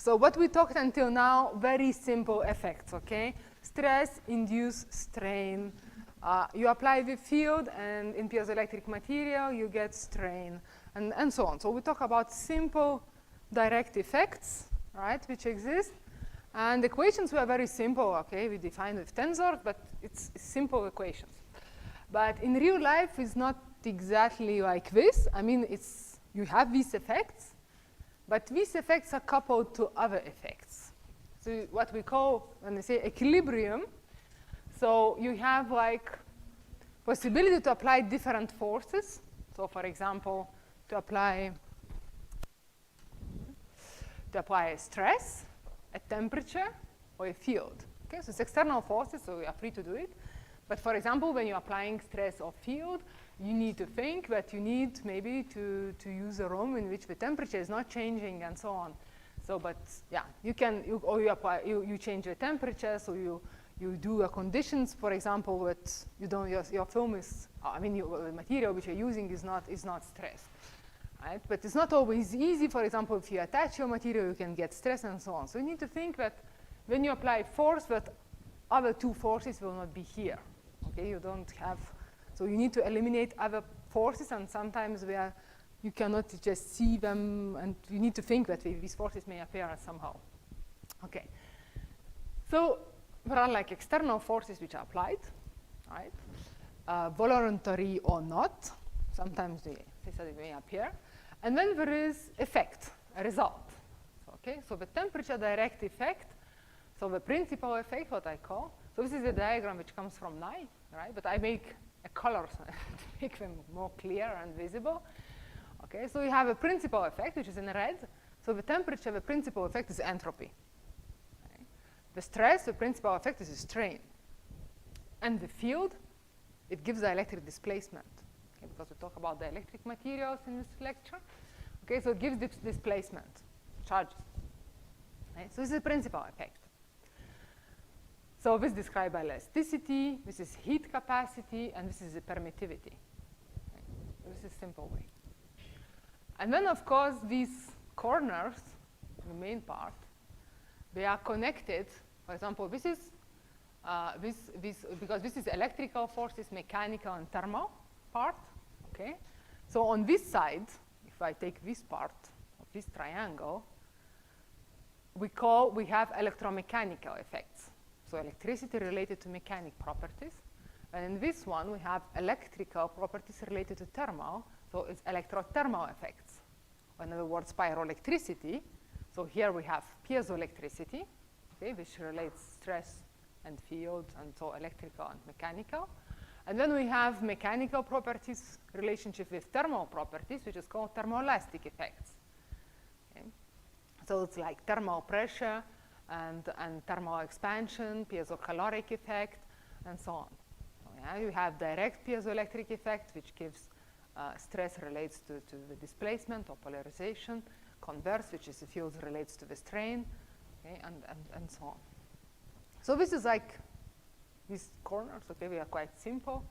So what we talked until now, very simple effects, okay? Stress, induce, strain. You apply the field, and in piezoelectric material, you get strain, and so on. So we talk about simple direct effects, right, which exist. And equations were very simple, okay? We defined with tensors, but it's simple equations. But in real life, it's not exactly like this. I mean, you have these effects, but these effects are coupled to other effects. So what we call, when they say equilibrium, so you have like possibility to apply different forces. So for example, to apply a stress, a temperature, or a field. Okay, so it's external forces, so we are free to do it. But for example, when you're applying stress or field, you need to think that you need maybe to use a room in which the temperature is not changing and so on. So, but yeah, you change the temperature, so you do conditions, for example, that your film is, the material which you're using is not stressed. Right? But it's not always easy. For example, if you attach your material, you can get stress and so on. So you need to think that when you apply force, that other two forces will not be here. Okay, you don't have, so you need to eliminate other forces, and sometimes you cannot just see them, and you need to think that these forces may appear somehow. Okay, so there are like external forces which are applied, right? Voluntary or not. Sometimes they may appear. And then there is effect, a result. Okay, so the temperature direct effect, so the principal effect, what I call, so this is a diagram which comes from Nye, right? But I make a color to make them more clear and visible. Okay, so we have a principal effect, which is in red. So the temperature, the principal effect is entropy. Okay. The stress, the principal effect is strain. And the field, it gives the electric displacement. Okay, because we talk about the electric materials in this lecture. Okay, so it gives this displacement, charges. Okay, so this is the principal effect. So this is described by elasticity, this is heat capacity, and this is the permittivity. Okay, so this is a simple way. And then, of course, these corners, the main part, they are connected. For example, this is because this is electrical forces, mechanical, and thermal part. Okay, so on this side, if I take this part of this triangle, we have electromechanical effects. So electricity related to mechanic properties. And in this one, we have electrical properties related to thermal. So it's electrothermal effects. In other words, pyroelectricity. So here we have piezoelectricity, okay, which relates stress and field, and so electrical and mechanical. And then we have mechanical properties relationship with thermal properties, which is called thermoelastic effects. Okay. So it's like thermal pressure and thermal expansion, piezocaloric effect, and so on. So, yeah, you have direct piezoelectric effect, which gives stress relates to the displacement or polarization. Converse, which is the field, relates to the strain, okay, and so on. So this is like these corners, okay, we are quite simple,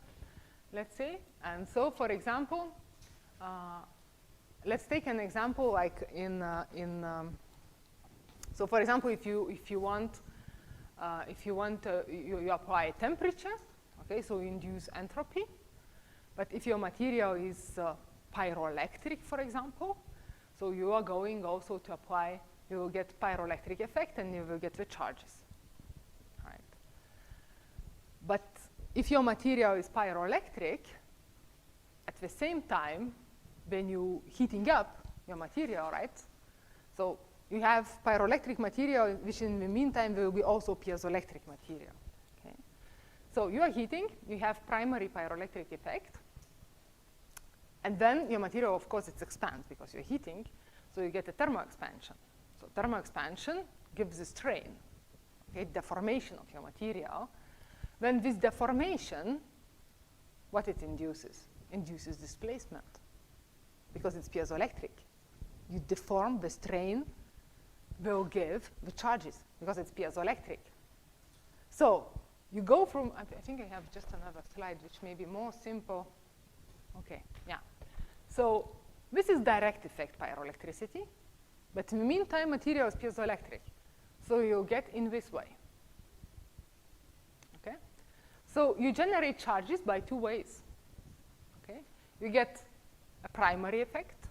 let's say. And so, for example, let's take an example like so for example, if you apply a temperature, okay, so you induce entropy. But if your material is pyroelectric, for example, so you are going also to apply, you will get pyroelectric effect, and you will get the charges. Right. But if your material is pyroelectric, at the same time, when you heating up your material, right? So you have pyroelectric material, which in the meantime will be also piezoelectric material. Okay? So you are heating, you have primary pyroelectric effect, and then your material, of course, it expands because you're heating, so you get a thermal expansion. So thermal expansion gives a strain, okay, deformation of your material. Then this deformation, what it induces? Induces displacement, because it's piezoelectric. You deform, the strain will give the charges, because it's piezoelectric. So you go from, I think I have just another slide, which may be more simple. Okay, yeah. So this is direct effect pyroelectricity. But in the meantime, material is piezoelectric. So you get in this way. Okay? So you generate charges by two ways. Okay? You get a primary effect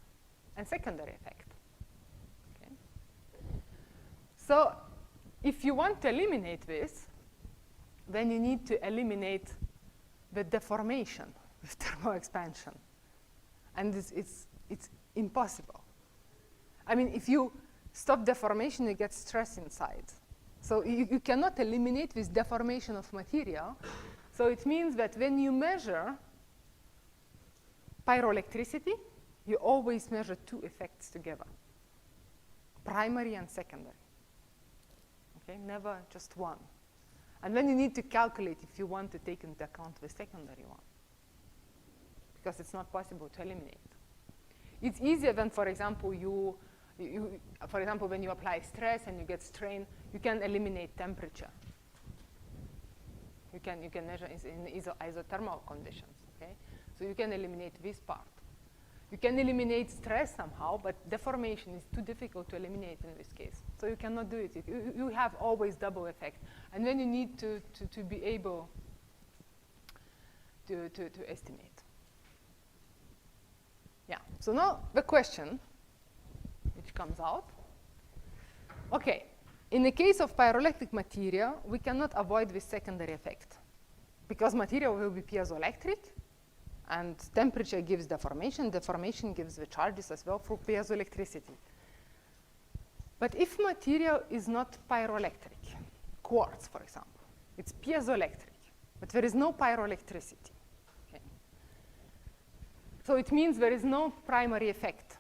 and secondary effect. Okay? So if you want to eliminate this, then you need to eliminate the deformation with thermal expansion. And it's impossible. I mean, if you stop deformation, you get stress inside. So you cannot eliminate this deformation of material. So it means that when you measure pyroelectricity, you always measure two effects together, primary and secondary. Okay, never just one. And then you need to calculate if you want to take into account the secondary one, because it's not possible to eliminate. It's easier than, for example, for example, when you apply stress and you get strain, you can eliminate temperature. You can measure in isothermal conditions. Okay, so you can eliminate this part. You can eliminate stress somehow, but deformation is too difficult to eliminate in this case. So you cannot do it. You have always double effect. And then you need to be able to estimate. Yeah, so now the question which comes out. Okay, in the case of pyroelectric material, we cannot avoid this secondary effect because material will be piezoelectric, and temperature gives deformation. Deformation gives the charges as well through piezoelectricity. But if material is not pyroelectric, quartz, for example, it's piezoelectric, but there is no pyroelectricity. Okay. So it means there is no primary effect.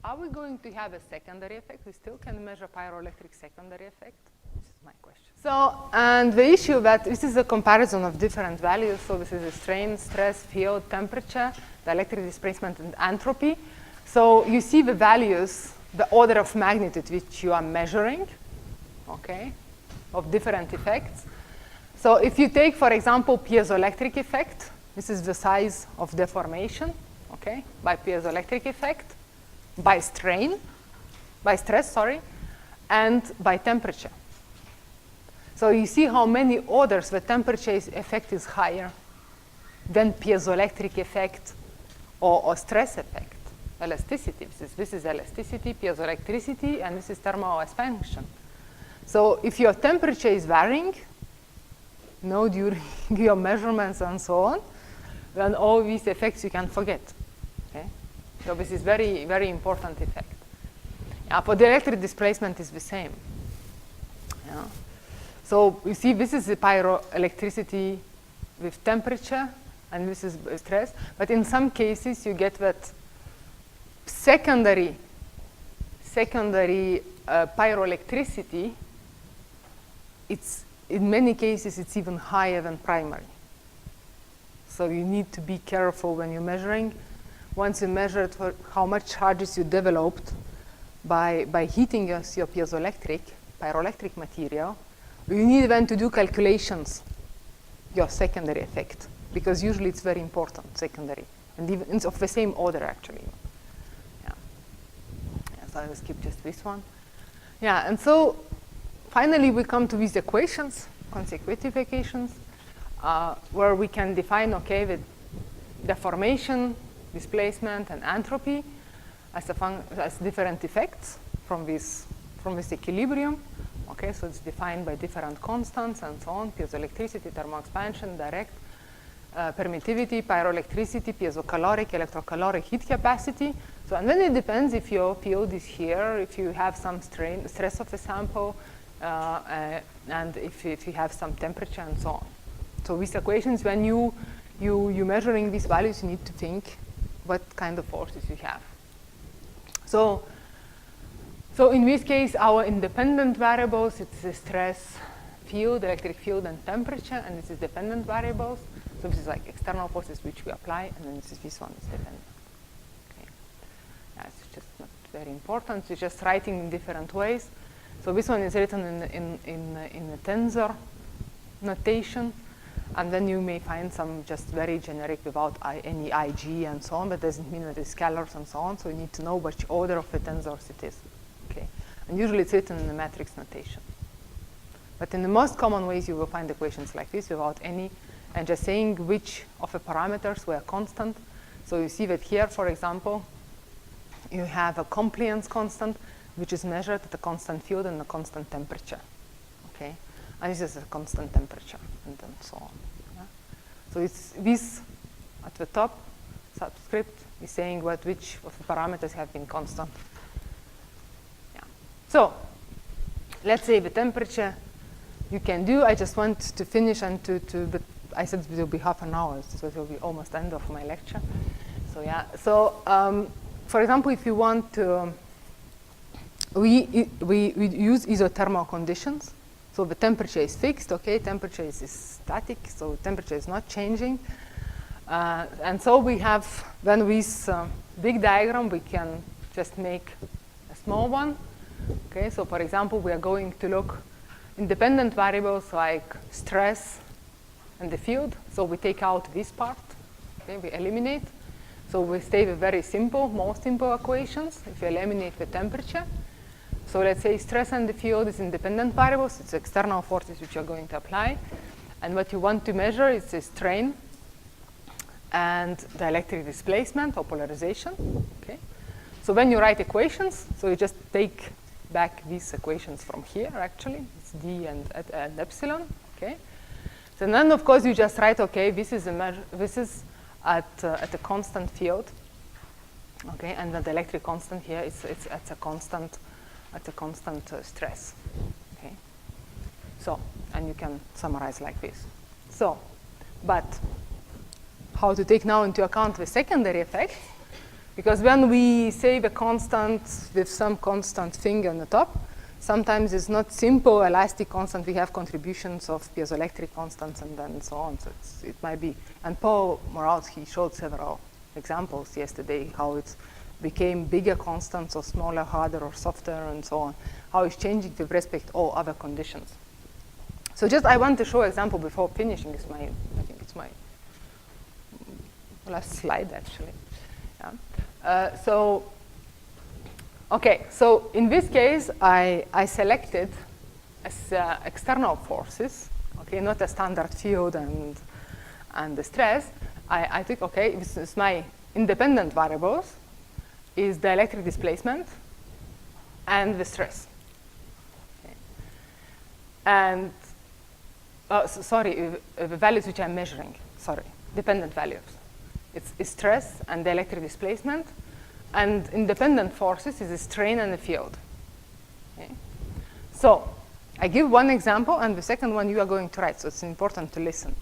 Are we going to have a secondary effect? We still can measure pyroelectric secondary effect? This is my question. So, and the issue that this is a comparison of different values. So this is the strain, stress, field, temperature, the electric displacement, and entropy. So you see the values, the order of magnitude which you are measuring, okay, of different effects. So if you take, for example, piezoelectric effect, this is the size of deformation, okay, by piezoelectric effect, by strain, by stress, sorry, and by temperature. So you see how many orders the temperature effect is higher than piezoelectric effect or stress effect. Elasticity, this is elasticity, piezoelectricity, and this is thermal expansion. So if your temperature is varying, during your measurements and so on, then all these effects you can forget. Okay? So this is very, very important effect. For the electric displacement is the same. Yeah. So you see, this is the pyroelectricity with temperature, and this is stress. But in some cases, you get that secondary pyroelectricity. In many cases, it's even higher than primary. So you need to be careful when you're measuring. Once you measure how much charges you developed by heating your pyroelectric material, you need then to do calculations, your secondary effect, because usually it's very important, secondary, and even it's of the same order, actually. Yeah. So I will skip just this one. Yeah, and so finally we come to these equations, consecutive equations, where we can define, okay, the deformation, displacement, and entropy as different effects from this equilibrium. Okay, so it's defined by different constants and so on: piezoelectricity, thermal expansion, direct permittivity, pyroelectricity, piezocaloric, electrocaloric heat capacity. So, and then it depends if your field is here, if you have some stress of the sample, and if you have some temperature and so on. So these equations, when you're measuring these values, you need to think what kind of forces you have. So in this case, our independent variables, it's the stress, field, electric field, and temperature, and this is dependent variables. So this is like external forces which we apply, and then this one is dependent. Okay. Yeah, it's just not very important. It's just writing in different ways. So this one is written in a tensor notation, And then you may find some just very generic without any IG and so on, but doesn't mean that it's scalars and so on. So you need to know which order of the tensors it is. Okay, and usually it's written in the matrix notation. But in the most common ways, you will find equations like this without any, and just saying which of the parameters were constant. So you see that here, for example, you have a compliance constant, which is measured at a constant field and a constant temperature. Okay, and this is a constant temperature, and then so on. Yeah? So it's this at the top subscript is saying which of the parameters have been constant. Yeah. So let's say the temperature you can do. I just want to finish and but I said it will be half an hour, so it will be almost end of my lecture. So yeah. So for example, if you want to, we use isothermal conditions. So the temperature is fixed, okay? Temperature is static, so temperature is not changing. And so we have, then with big diagram, we can just make a small one. Okay, so for example, we are going to look independent variables like stress and the field. So we take out this part, okay, we eliminate. So we stay with very simple, most simple equations if we eliminate the temperature. So let's say stress and the field is independent variables. It's external forces which you're going to apply. And what you want to measure is the strain and the electric displacement or polarization. Okay. So when you write equations, so you just take back these equations from here, actually. It's d and epsilon. Okay. So then, of course, you just write, okay, this is a measure. This is at a constant field. Okay, and the electric constant here is at a constant stress. Okay. So, and you can summarize like this. So, but how to take now into account the secondary effects? Because when we say the constant with some constant thing on the top, sometimes it's not simple elastic constant. We have contributions of piezoelectric constants and then so on. So it might be, and Paul Morales, he showed several examples yesterday how it's became bigger constants or smaller, harder or softer and so on, how it's changing with respect to all other conditions. So just I want to show example before finishing. Is I think it's my last slide actually. Yeah. Okay, so in this case, I selected as external forces, okay, not a standard field and the stress. I think, okay, this is my independent variables, is the electric displacement and the stress. Okay. And, the values which I'm measuring, dependent values. It's stress and the electric displacement, and independent forces is the strain and the field. Okay. So I give one example, and the second one you are going to write, so it's important to listen.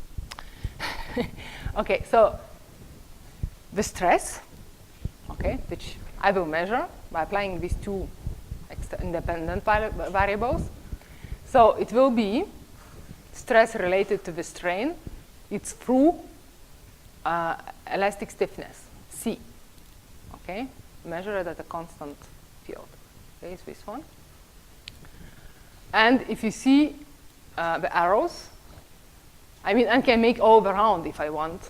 Okay, so the stress, okay, which I will measure by applying these two independent variables. So it will be stress related to the strain. It's through elastic stiffness, C. Okay, measure it at a constant field. Okay, it's this one. And if you see the arrows, I mean, I can make all around if I want,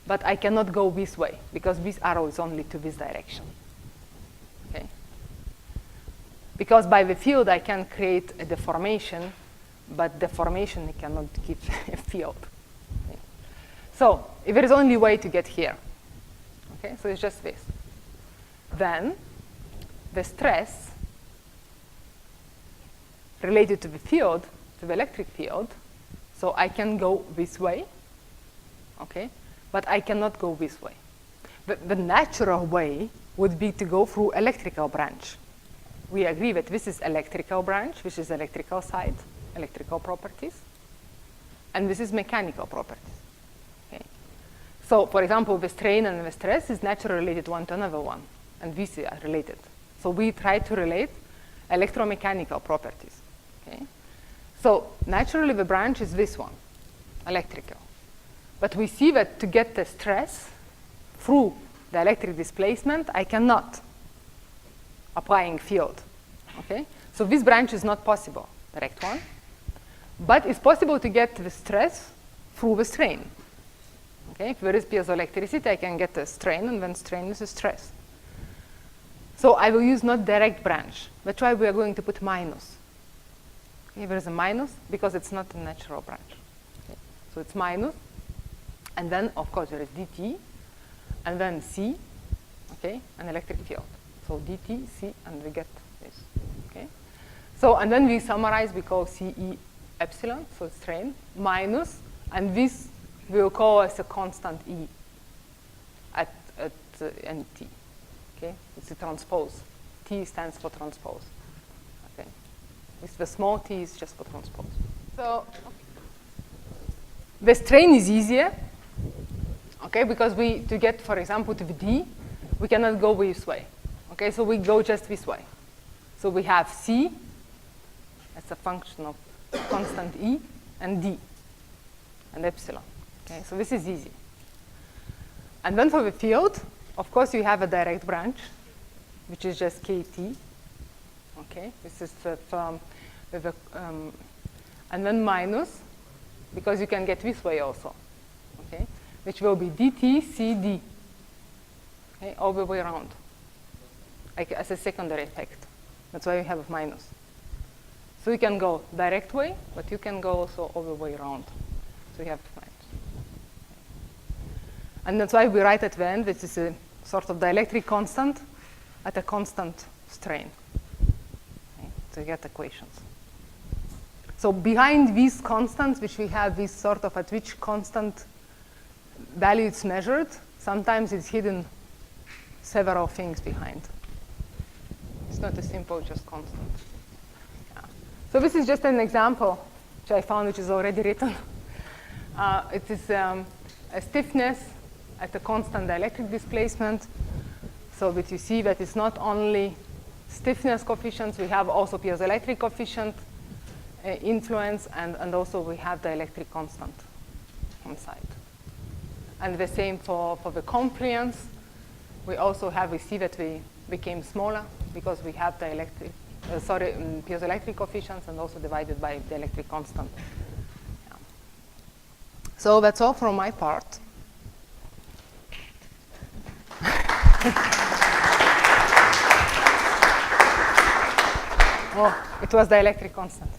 but I cannot go this way because this arrow is only to this direction. Okay? Because by the field I can create a deformation, but deformation cannot give a field. Okay? So if there is only way to get here, okay, so it's just this. Then the stress related to the field, to the electric field, so I can go this way, okay, but I cannot go this way. The natural way would be to go through electrical branch. We agree that this is electrical branch, which is electrical side, electrical properties, and this is mechanical properties. Okay. So, for example, the strain and the stress is naturally related one to another one, and these are related. So we try to relate electromechanical properties. Okay. So naturally the branch is this one, electrical. But we see that to get the stress through the electric displacement, I cannot applying field. Okay? So this branch is not possible, direct one. But it's possible to get the stress through the strain. Okay, if there is piezoelectricity, I can get a strain, and then strain is a stress. So I will use not direct branch. That's why we are going to put minus. Okay, there is a minus because it's not a natural branch. Okay, so it's minus, and then of course there is dt, and then C, okay, an electric field. So dt, C, and we get this. Okay, so and then we summarize, we call CE epsilon, so strain, minus, and this we'll call as a constant E at NT. Okay, it's a transpose. T stands for transpose. Okay, the small t is just for transpose. So the strain is easier. Okay, because to get, for example, to the D, we cannot go this way. Okay, so we go just this way. So we have C as a function of constant E, and D, and epsilon. Okay, so this is easy. And then for the field, of course, you have a direct branch, which is just KT. Okay, this is and then minus, because you can get this way also. Okay, which will be dt CD. Okay, all the way around, like as a secondary effect. That's why we have a minus. So you can go direct way, but you can go also all the way around. So you have minus. And that's why we write at the end, which is a sort of dielectric constant at a constant strain. Okay, so you get equations. So behind these constants, which we have this sort of at which constant value it's measured, sometimes it's hidden several things behind. It's not a simple just constant. Yeah. So this is just an example which I found, which is already written. It is a stiffness at a constant dielectric displacement. So that you see that it's not only stiffness coefficients, we have also piezoelectric coefficient influence, and also we have dielectric constant on site. And the same for the compliance. We also have, we see that we became smaller because we have dielectric, piezoelectric coefficients, and also divided by the electric constant. Yeah. So that's all from my part. Oh, it was dielectric constant.